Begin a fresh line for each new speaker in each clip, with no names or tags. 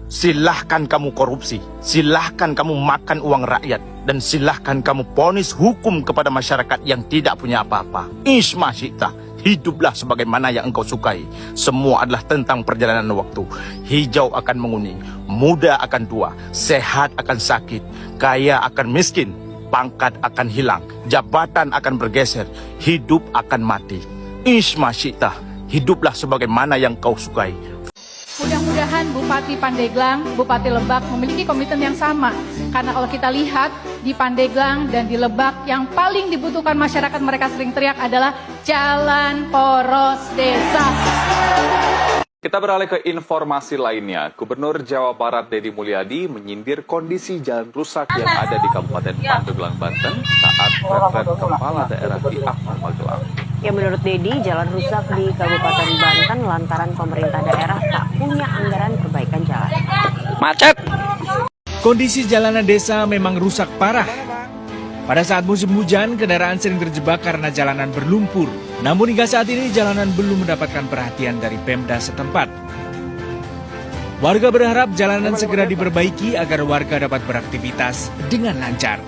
Silahkan kamu korupsi, silahkan kamu makan uang rakyat, dan silahkan kamu ponis hukum kepada masyarakat yang tidak punya apa-apa. Isma syi'ta, hiduplah sebagaimana yang engkau sukai. Semua adalah tentang perjalanan waktu. Hijau akan menguning, muda akan tua, sehat akan sakit, kaya akan miskin, pangkat akan hilang, jabatan akan bergeser, hidup akan mati. Isma syi'ta, hiduplah sebagaimana yang kau sukai.
Mudah-mudahan Bupati Pandeglang, Bupati Lebak memiliki komitmen yang sama. Karena kalau kita lihat di Pandeglang dan di Lebak, yang paling dibutuhkan masyarakat mereka sering teriak adalah jalan poros desa.
Kita beralih ke informasi lainnya. Gubernur Jawa Barat Deddy Mulyadi menyindir kondisi jalan rusak yang ada di Kabupaten Pandeglang, Banten saat retret kepala daerah di Akmal Magelang.
Ya, menurut Deddy, jalan rusak di Kabupaten Banten lantaran pemerintah daerah tak punya anggaran perbaikan jalan.
Macet. Kondisi jalanan desa memang rusak parah. Pada saat musim hujan, kendaraan sering terjebak karena jalanan berlumpur. Namun hingga saat ini jalanan belum mendapatkan perhatian dari Pemda setempat. Warga berharap jalanan segera diperbaiki agar warga dapat beraktivitas dengan lancar.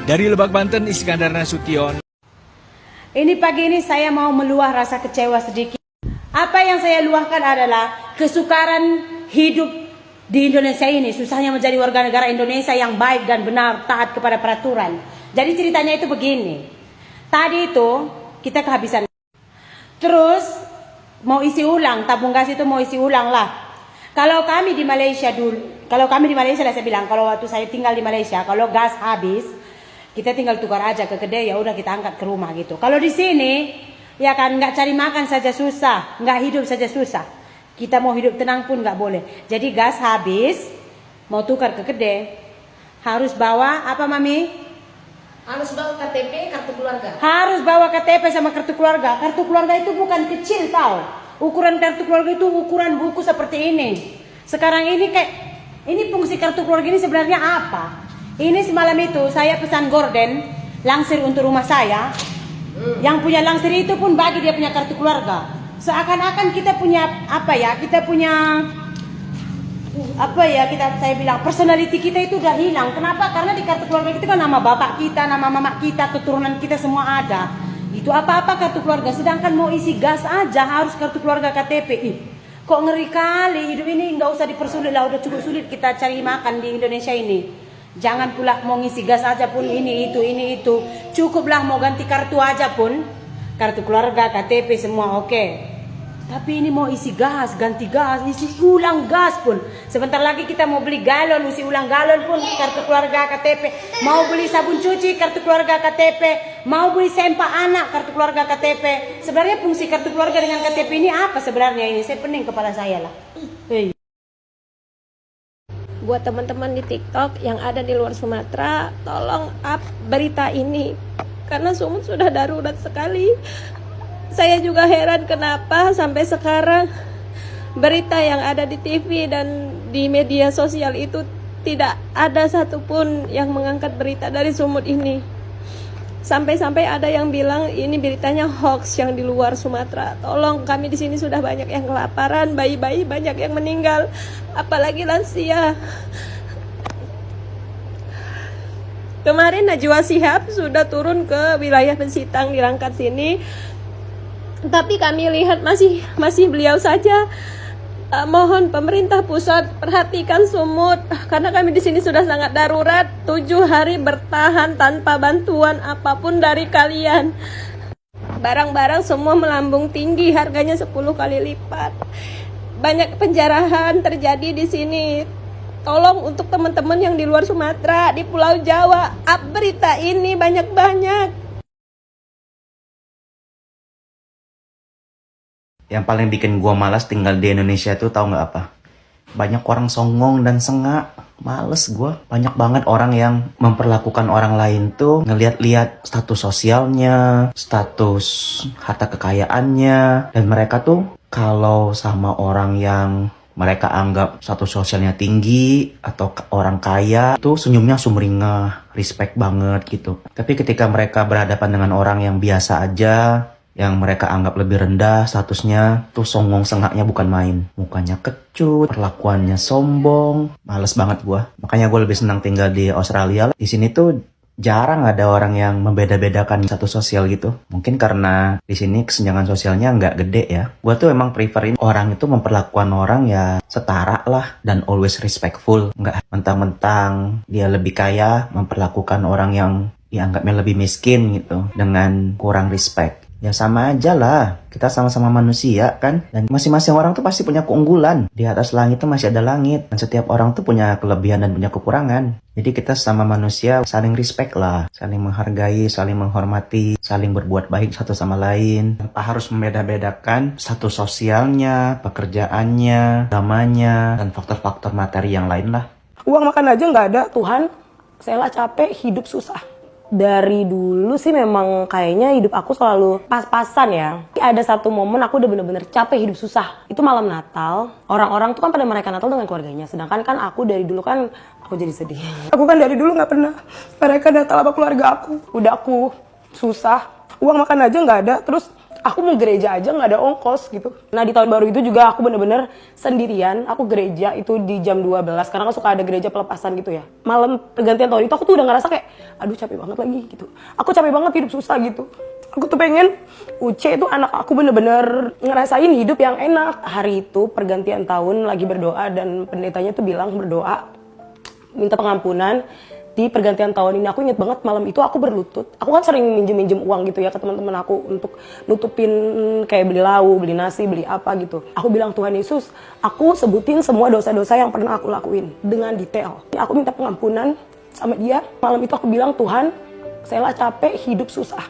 Dari Lebak, Banten, Iskandar Nasution.
Ini pagi ini saya mau meluah rasa kecewa sedikit. Apa yang saya luahkan adalah kesukaran hidup di Indonesia ini. Susahnya menjadi warga negara Indonesia yang baik dan benar, taat kepada peraturan. Jadi ceritanya itu begini. Tadi itu kita kehabisan. Terus mau isi ulang, tabung gas itu mau isi ulang lah. Kalau kami di Malaysia dulu, kalau kami di Malaysia lah saya bilang, kalau waktu saya tinggal di Malaysia, kalau gas habis, kita tinggal tukar aja ke kedai, ya udah kita angkat ke rumah gitu. Kalau di sini, ya kan nggak cari makan saja susah, nggak hidup saja susah. Kita mau hidup tenang pun nggak boleh. Jadi gas habis, mau tukar ke kedai, harus bawa apa mami?
Harus bawa KTP, kartu keluarga.
Harus bawa KTP sama kartu keluarga. Kartu keluarga itu bukan kecil tau. Ukuran kartu keluarga itu ukuran buku seperti ini. Sekarang ini kayak, ini fungsi kartu keluarga ini sebenarnya apa? Ini semalam itu saya pesan gorden langsir untuk rumah saya. Yang punya langsir itu pun bagi dia punya kartu keluarga. Seakan-akan kita punya apa ya? Kita punya apa ya? Saya bilang personality kita itu udah hilang. Kenapa? Karena di kartu keluarga itu kan nama bapak kita, nama mama kita, keturunan kita semua ada. Itu apa-apa kartu keluarga. Sedangkan mau isi gas aja harus kartu keluarga KTP. Kok ngeri kali hidup ini, nggak usah dipersulit lah. Udah cukup sulit kita cari makan di Indonesia ini. Jangan pula mau ngisi gas aja pun ini itu. Cukuplah mau ganti kartu aja pun. Kartu keluarga, KTP semua oke. Tapi ini mau isi gas, ganti gas, isi ulang gas pun. Sebentar lagi kita mau beli galon, isi ulang galon pun kartu keluarga, KTP. Mau beli sabun cuci, kartu keluarga, KTP. Mau beli sempak anak, kartu keluarga, KTP. Sebenarnya fungsi kartu keluarga dengan KTP ini apa sebenarnya ini? Saya pening kepala saya lah.
Buat teman-teman di TikTok yang ada di luar Sumatera, tolong up berita ini karena Sumut sudah darurat sekali. Saya juga heran kenapa sampai sekarang berita yang ada di TV dan di media sosial itu tidak ada satupun yang mengangkat berita dari Sumut ini. Sampai-sampai ada yang bilang ini beritanya hoax yang di luar Sumatera. Tolong, kami di sini sudah banyak yang kelaparan, bayi-bayi banyak yang meninggal, apalagi lansia. Kemarin Najwa Shihab sudah turun ke wilayah Pesitang di Rangkat sini, tapi kami lihat masih beliau saja. Mohon pemerintah pusat perhatikan Sumut karena kami di sini sudah sangat darurat. 7 hari bertahan tanpa bantuan apapun dari kalian. Barang-barang semua melambung tinggi, harganya 10 kali lipat. Banyak penjarahan terjadi di sini. Tolong untuk teman-teman yang di luar Sumatera, di Pulau Jawa, up berita ini banyak-banyak.
Yang paling bikin gua malas tinggal di Indonesia tuh tahu nggak apa? Banyak orang songong dan sengak. Males gua. Banyak banget orang yang memperlakukan orang lain tuh ngeliat-liat status sosialnya, status harta kekayaannya, dan mereka tuh kalau sama orang yang mereka anggap status sosialnya tinggi atau orang kaya tuh senyumnya sumringah, respect banget gitu. Tapi ketika mereka berhadapan dengan orang yang biasa aja, yang mereka anggap lebih rendah statusnya, tuh songong sengaknya bukan main. Mukanya kecut, perlakuannya sombong, males banget gua. Makanya gue lebih senang tinggal di Australia. Di sini tuh jarang ada orang yang membeda-bedakan satu sosial gitu. Mungkin karena di sini kesenjangan sosialnya nggak gede ya. Gua tuh emang preferin orang itu memperlakukan orang ya setara lah dan always respectful. Nggak mentang-mentang dia lebih kaya memperlakukan orang yang dianggapnya lebih miskin gitu dengan kurang respect. Ya sama aja lah, kita sama-sama manusia kan. Dan masing-masing orang tuh pasti punya keunggulan. Di atas langit tuh masih ada langit. Dan setiap orang tuh punya kelebihan dan punya kekurangan. Jadi kita sama manusia saling respect lah. Saling menghargai, saling menghormati, saling berbuat baik satu sama lain. Tanpa harus membeda-bedakan status sosialnya, pekerjaannya, agamanya, dan faktor-faktor materi yang lain lah.
Uang makan aja nggak ada, Tuhan. Saya capek hidup susah. Dari dulu sih memang kayaknya hidup aku selalu pas-pasan ya. Ada satu momen aku udah bener-bener capek hidup susah. Itu malam Natal. Orang-orang tuh kan pada merayakan Natal dengan keluarganya. Sedangkan kan aku dari dulu kan, aku jadi sedih. Aku kan dari dulu gak pernah merayakan Natal sama keluarga aku. Udah aku susah. Uang makan aja gak ada. Terus aku mau gereja aja nggak ada ongkos gitu. Nah di tahun baru itu juga aku bener-bener sendirian. Aku gereja itu di jam 12 karena kan suka ada gereja pelepasan gitu ya. Malam pergantian tahun itu aku tuh udah ngerasa kayak aduh capek banget lagi gitu. Aku capek banget hidup susah gitu. Aku tuh pengen Uce itu anak aku bener-bener ngerasain hidup yang enak. Hari itu pergantian tahun lagi berdoa dan pendetanya tuh bilang berdoa minta pengampunan. Di pergantian tahun ini aku inget banget malam itu aku berlutut. Aku kan sering minjem uang gitu ya ke teman-teman aku untuk nutupin kayak beli lauk, beli nasi, beli apa gitu. Aku bilang Tuhan Yesus, aku sebutin semua dosa-dosa yang pernah aku lakuin dengan detail. Aku minta pengampunan sama dia. Malam itu aku bilang Tuhan, saya capek hidup susah.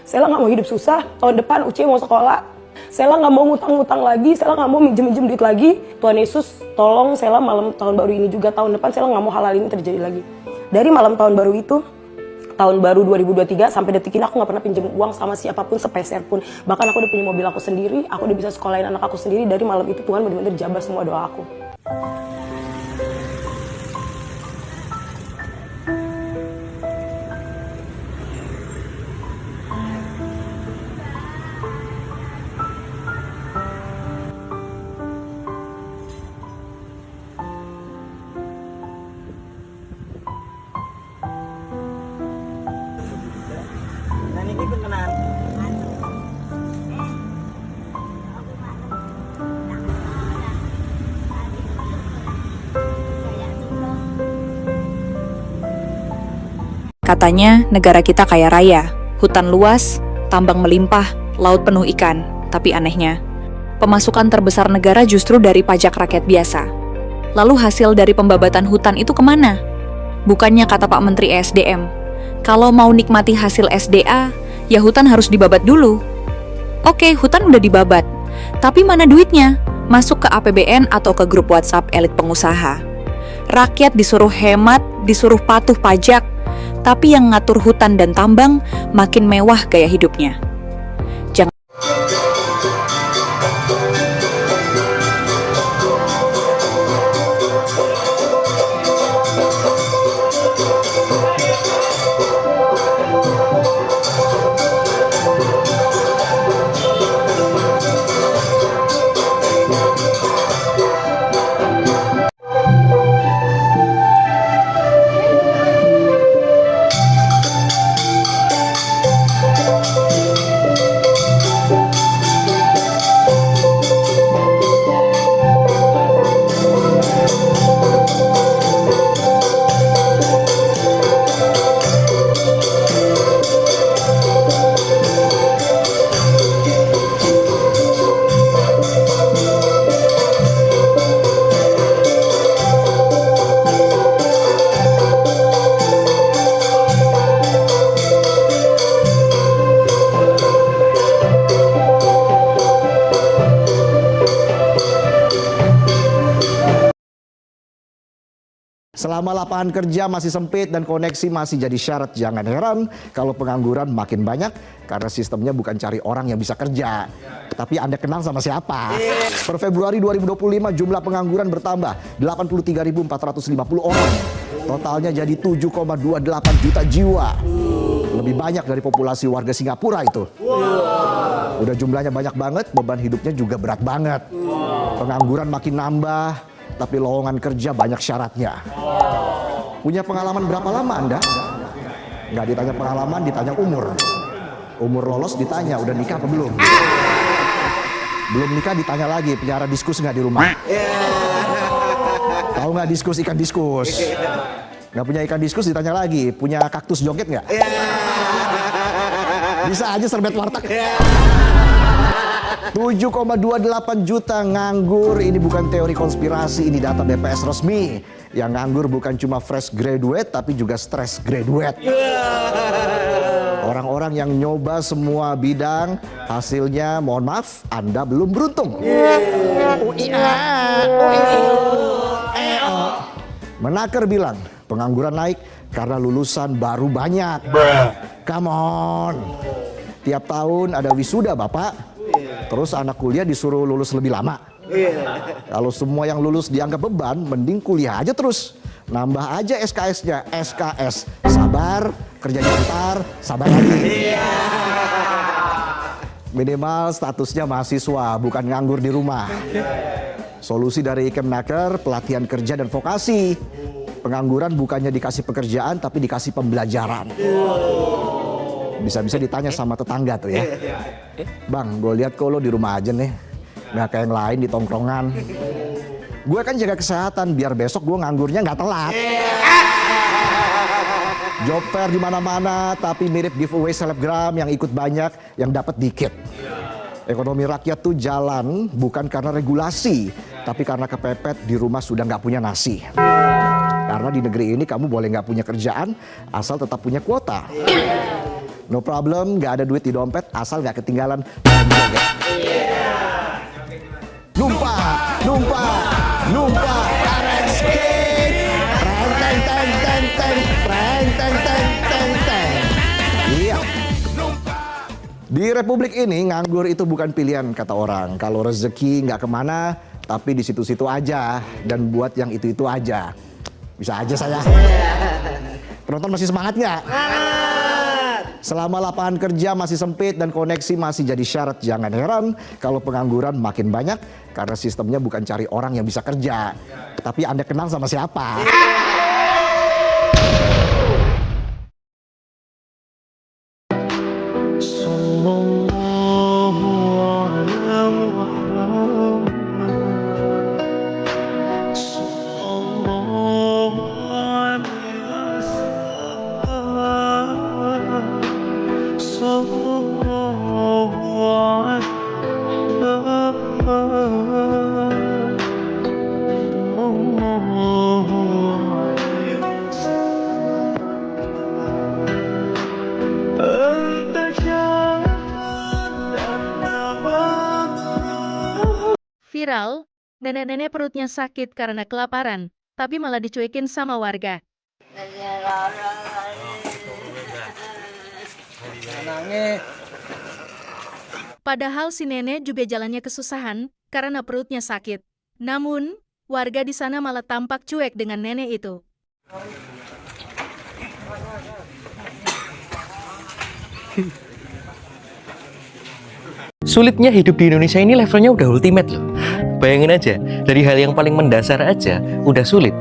Saya nggak mau hidup susah. Tahun depan Uce mau sekolah. Saya nggak mau ngutang-ngutang lagi, saya nggak mau minjem duit lagi. Tuhan Yesus, tolong saya malam tahun baru ini juga tahun depan saya nggak mau hal ini terjadi lagi. Dari malam tahun baru itu, tahun baru 2023 sampai detik ini aku nggak pernah pinjam uang sama siapapun sepeser pun. Bahkan aku udah punya mobil aku sendiri, aku udah bisa sekolahin anak aku sendiri. Dari malam itu Tuhan benar-benar jabar semua doa aku.
Katanya negara kita kaya raya, hutan luas, tambang melimpah, laut penuh ikan. Tapi anehnya, pemasukan terbesar negara justru dari pajak rakyat biasa. Lalu hasil dari pembabatan hutan itu kemana? Bukannya kata Pak Menteri ESDM, kalau mau nikmati hasil SDA, ya hutan harus dibabat dulu. Oke, hutan udah dibabat, tapi mana duitnya? Masuk ke APBN atau ke grup WhatsApp elit pengusaha. Rakyat disuruh hemat, disuruh patuh pajak, tapi yang ngatur hutan dan tambang makin mewah gaya hidupnya. Jangan
Selama lapangan kerja masih sempit dan koneksi masih jadi syarat, jangan heran kalau pengangguran makin banyak karena sistemnya bukan cari orang yang bisa kerja, tapi Anda kenal sama siapa. Per Februari 2025 jumlah pengangguran bertambah 83.450 orang. Totalnya jadi 7,28 juta jiwa. Lebih banyak dari populasi warga Singapura itu. Udah jumlahnya banyak banget, beban hidupnya juga berat banget. Pengangguran makin nambah, tapi lowongan kerja banyak syaratnya. Punya pengalaman berapa lama Anda? Nggak ditanya pengalaman, ditanya umur. Umur lolos ditanya, udah nikah apa belum? Belum nikah ditanya lagi, pelihara diskus nggak di rumah? Tahu nggak diskus, ikan diskus? Nggak punya ikan diskus ditanya lagi, punya kaktus joget nggak? Bisa aja serbet warteg. 7,28 juta nganggur, ini bukan teori konspirasi, ini data BPS resmi. Yang nganggur bukan cuma fresh graduate, tapi juga stress graduate. Orang-orang yang nyoba semua bidang, hasilnya mohon maaf, Anda belum beruntung. Menaker bilang, pengangguran naik karena lulusan baru banyak. Come on. Tiap tahun ada wisuda Bapak. Terus anak kuliah disuruh lulus lebih lama. Kalau semua yang lulus dianggap beban, mending kuliah aja terus. Nambah aja SKS-nya, SKS. Sabar, kerjanya ntar, sabar lagi. Minimal statusnya mahasiswa, bukan nganggur di rumah. Solusi dari Kemnaker, pelatihan kerja dan vokasi. Pengangguran bukannya dikasih pekerjaan, tapi dikasih pembelajaran. Bisa-bisa ditanya sama tetangga tuh ya. Bang, gue lihat kok lo di rumah aja nih. Nggak kayak yang lain di tongkrongan. Gue kan jaga kesehatan, biar besok gue nganggurnya nggak telat. Job fair di mana-mana, tapi mirip giveaway selebgram yang ikut banyak, yang dapat dikit. Ekonomi rakyat tuh jalan bukan karena regulasi, tapi karena kepepet di rumah sudah nggak punya nasi. Karena di negeri ini kamu boleh nggak punya kerjaan, asal tetap punya kuota. No problem, nggak ada duit di dompet, asal nggak ketinggalan. Numpak, Iya. Di republik ini nganggur itu bukan pilihan kata orang. Kalau rezeki nggak kemana, tapi di situ-situ aja dan buat yang itu-itu aja. Bisa aja saya. Penonton masih semangat nggak? Selama lapangan kerja masih sempit dan koneksi masih jadi syarat, jangan heran kalau pengangguran makin banyak karena sistemnya bukan cari orang yang bisa kerja, tapi Anda kenal sama siapa.
Viral, nenek-nenek perutnya sakit karena kelaparan, tapi malah dicuekin sama warga. Padahal si nenek juga jalannya kesusahan karena perutnya sakit. Namun, warga di sana malah tampak cuek dengan nenek itu.
Sulitnya hidup di Indonesia ini levelnya udah ultimate loh. Bayangin aja, dari hal yang paling mendasar aja udah sulit.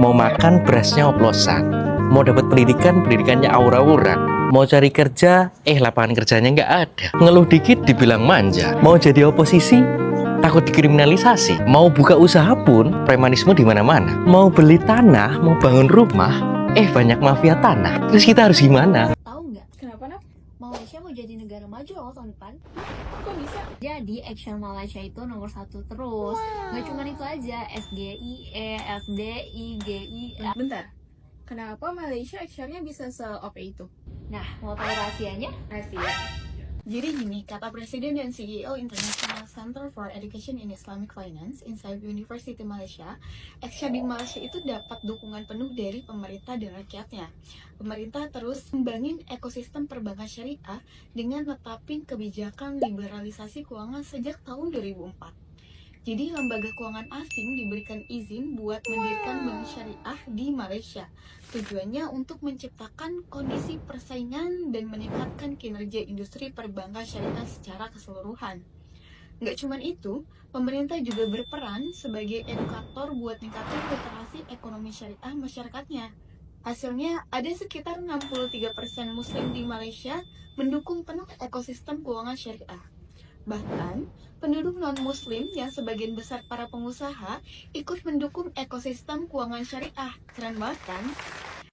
Mau makan berasnya oplosan, mau dapat pendidikan, pendidikannya aura-aura. Mau cari kerja, lapangan kerjanya nggak ada. Ngeluh dikit dibilang manja. Mau jadi oposisi, takut dikriminalisasi. Mau buka usaha pun, premanisme di mana-mana. Mau beli tanah, mau bangun rumah, banyak mafia tanah. Terus kita harus gimana?
Tahu nggak? Kenapa, Nak? Malaysia mau jadi negara maju loh tahun depan. Kok bisa? Jadi action Malaysia itu nomor 1 terus. Nggak cuma itu aja, SGIE, FDI, GIA.
Bentar, kenapa Malaysia actionnya bisa se-OP itu?
Nah, mau tahu rahasianya?
Rahasia. Jadi gini, kata Presiden dan CEO International Center for Education in Islamic Finance inside University Malaysia, action di Malaysia itu dapat dukungan penuh dari pemerintah dan rakyatnya. Pemerintah terus membangun ekosistem perbankan syariah dengan netapin kebijakan liberalisasi keuangan sejak tahun 2004. Jadi lembaga keuangan asing diberikan izin buat mendirikan bank syariah di Malaysia. Tujuannya untuk menciptakan kondisi persaingan dan meningkatkan kinerja industri perbankan syariah secara keseluruhan. Nggak cuma itu, pemerintah juga berperan sebagai edukator buat ningkatin literasi ekonomi syariah masyarakatnya. Hasilnya, ada sekitar 63% Muslim di Malaysia mendukung penuh ekosistem keuangan syariah. Bahkan, penduduk non-Muslim yang sebagian besar para pengusaha ikut mendukung ekosistem keuangan syariah. Keren banget kan?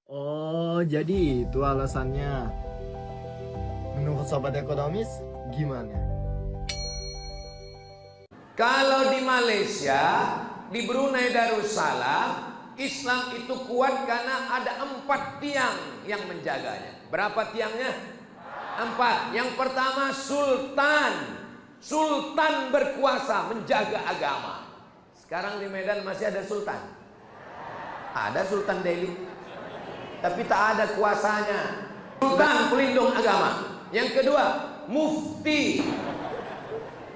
Oh, jadi itu alasannya. Menurut sobat ekonomis, gimana?
Kalau di Malaysia, di Brunei Darussalam, Islam itu kuat karena ada 4 tiang yang menjaganya. Berapa tiangnya? 4. Yang pertama sultan. Sultan berkuasa menjaga agama. Sekarang di Medan masih ada sultan. Ada Sultan Delhi, tapi tak ada kuasanya. Sultan pelindung agama. Yang kedua, mufti.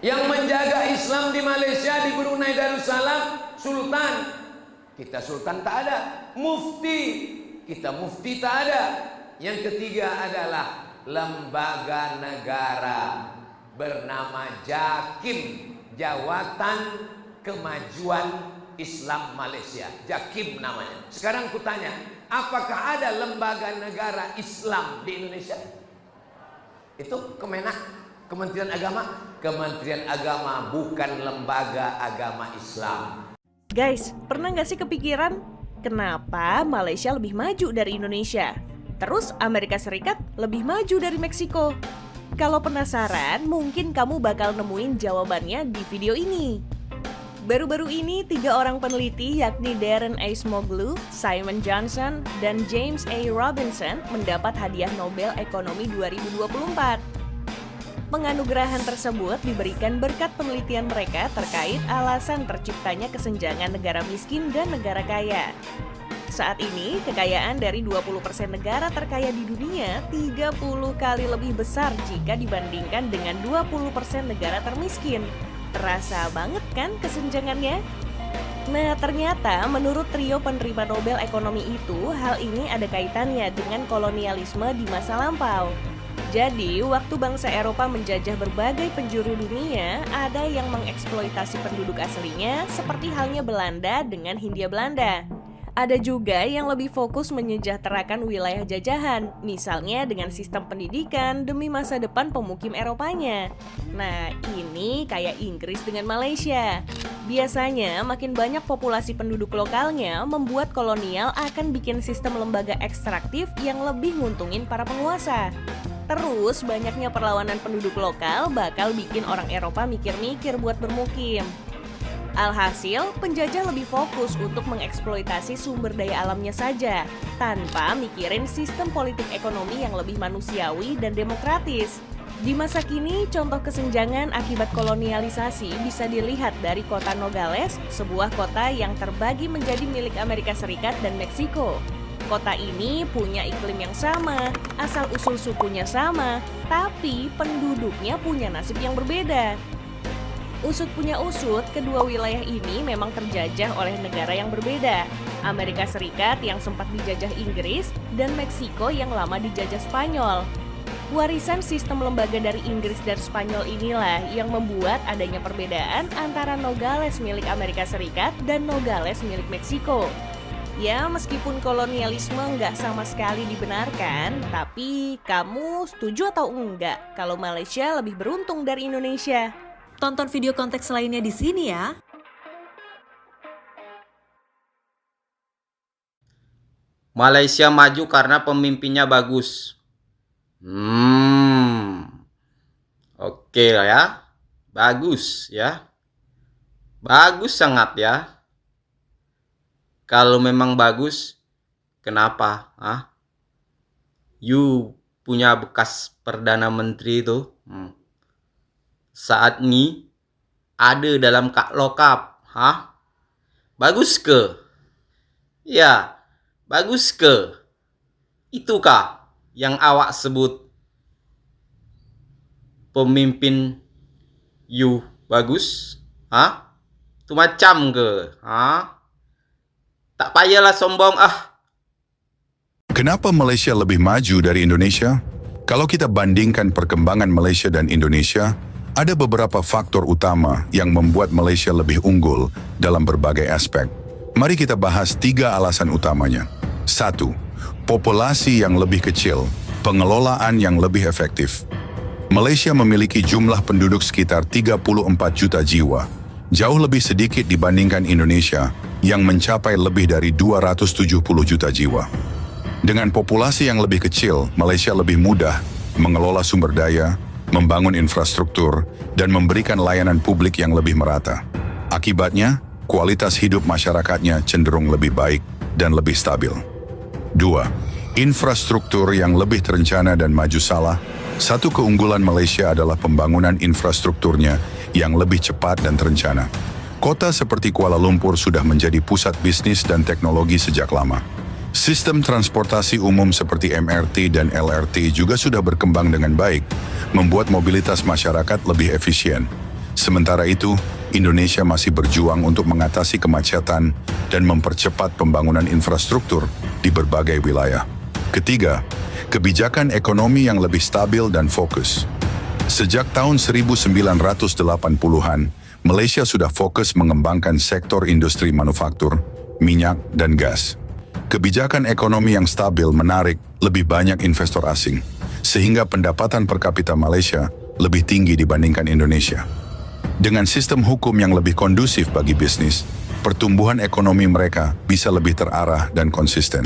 Yang menjaga Islam di Malaysia, di Brunei Darussalam, sultan. Kita sultan tak ada. Mufti. Kita mufti tak ada. Yang ketiga adalah lembaga negara bernama JAKIM, Jawatan Kemajuan Islam Malaysia. JAKIM namanya. Sekarang kutanya, apakah ada lembaga negara Islam di Indonesia? Itu Kemenak, Kementerian Agama. Kementerian Agama bukan lembaga agama Islam.
Guys, pernah nggak sih kepikiran kenapa Malaysia lebih maju dari Indonesia? Terus Amerika Serikat lebih maju dari Meksiko? Kalau penasaran, mungkin kamu bakal nemuin jawabannya di video ini. Baru-baru ini 3 orang peneliti yakni Darren Acemoglu, Simon Johnson, dan James A. Robinson mendapat hadiah Nobel Ekonomi 2024. Penganugerahan tersebut diberikan berkat penelitian mereka terkait alasan terciptanya kesenjangan negara miskin dan negara kaya. Saat ini, kekayaan dari 20% negara terkaya di dunia 30 kali lebih besar jika dibandingkan dengan 20% negara termiskin. Terasa banget kan kesenjangannya? Nah, ternyata menurut trio penerima Nobel Ekonomi itu, hal ini ada kaitannya dengan kolonialisme di masa lampau. Jadi, waktu bangsa Eropa menjajah berbagai penjuru dunia, ada yang mengeksploitasi penduduk aslinya, seperti halnya Belanda dengan Hindia Belanda. Ada juga yang lebih fokus menyejahterakan wilayah jajahan, misalnya dengan sistem pendidikan demi masa depan pemukim Eropanya. Nah, ini kayak Inggris dengan Malaysia. Biasanya makin banyak populasi penduduk lokalnya membuat kolonial akan bikin sistem lembaga ekstraktif yang lebih nguntungin para penguasa. Terus banyaknya perlawanan penduduk lokal bakal bikin orang Eropa mikir-mikir buat bermukim. Alhasil, penjajah lebih fokus untuk mengeksploitasi sumber daya alamnya saja, tanpa mikirin sistem politik ekonomi yang lebih manusiawi dan demokratis. Di masa kini, contoh kesenjangan akibat kolonialisasi bisa dilihat dari kota Nogales, sebuah kota yang terbagi menjadi milik Amerika Serikat dan Meksiko. Kota ini punya iklim yang sama, asal-usul sukunya sama, tapi penduduknya punya nasib yang berbeda. Usut punya usut, kedua wilayah ini memang terjajah oleh negara yang berbeda. Amerika Serikat yang sempat dijajah Inggris dan Meksiko yang lama dijajah Spanyol. Warisan sistem lembaga dari Inggris dan Spanyol inilah yang membuat adanya perbedaan antara Nogales milik Amerika Serikat dan Nogales milik Meksiko. Ya, meskipun kolonialisme nggak sama sekali dibenarkan, tapi kamu setuju atau enggak kalau Malaysia lebih beruntung dari Indonesia?
Tonton video konteks lainnya di sini ya.
Malaysia maju karena pemimpinnya bagus. Oke lah ya. Bagus ya. Bagus sangat ya. Kalau memang bagus, kenapa? You punya bekas Perdana Menteri itu. Saat ini ada dalam Kak Lokap. Bagus ke? Ya, bagus ke? Itukah yang awak sebut pemimpin you bagus? Tu macam ke? Tak payahlah sombong
Kenapa Malaysia lebih maju dari Indonesia? Kalau kita bandingkan perkembangan Malaysia dan Indonesia, ada beberapa faktor utama yang membuat Malaysia lebih unggul dalam berbagai aspek. Mari kita bahas 3 alasan utamanya. 1. Populasi yang lebih kecil, pengelolaan yang lebih efektif. Malaysia memiliki jumlah penduduk sekitar 34 juta jiwa, jauh lebih sedikit dibandingkan Indonesia yang mencapai lebih dari 270 juta jiwa. Dengan populasi yang lebih kecil, Malaysia lebih mudah mengelola sumber daya, membangun infrastruktur, dan memberikan layanan publik yang lebih merata. Akibatnya, kualitas hidup masyarakatnya cenderung lebih baik dan lebih stabil. 2. Infrastruktur yang lebih terencana dan maju salah. Satu keunggulan Malaysia adalah pembangunan infrastrukturnya yang lebih cepat dan terencana. Kota seperti Kuala Lumpur sudah menjadi pusat bisnis dan teknologi sejak lama. Sistem transportasi umum seperti MRT dan LRT juga sudah berkembang dengan baik, membuat mobilitas masyarakat lebih efisien. Sementara itu, Indonesia masih berjuang untuk mengatasi kemacetan dan mempercepat pembangunan infrastruktur di berbagai wilayah. Ketiga, kebijakan ekonomi yang lebih stabil dan fokus. Sejak tahun 1980-an, Malaysia sudah fokus mengembangkan sektor industri manufaktur, minyak, dan gas. Kebijakan ekonomi yang stabil menarik lebih banyak investor asing, sehingga pendapatan per kapita Malaysia lebih tinggi dibandingkan Indonesia. Dengan sistem hukum yang lebih kondusif bagi bisnis, pertumbuhan ekonomi mereka bisa lebih terarah dan konsisten.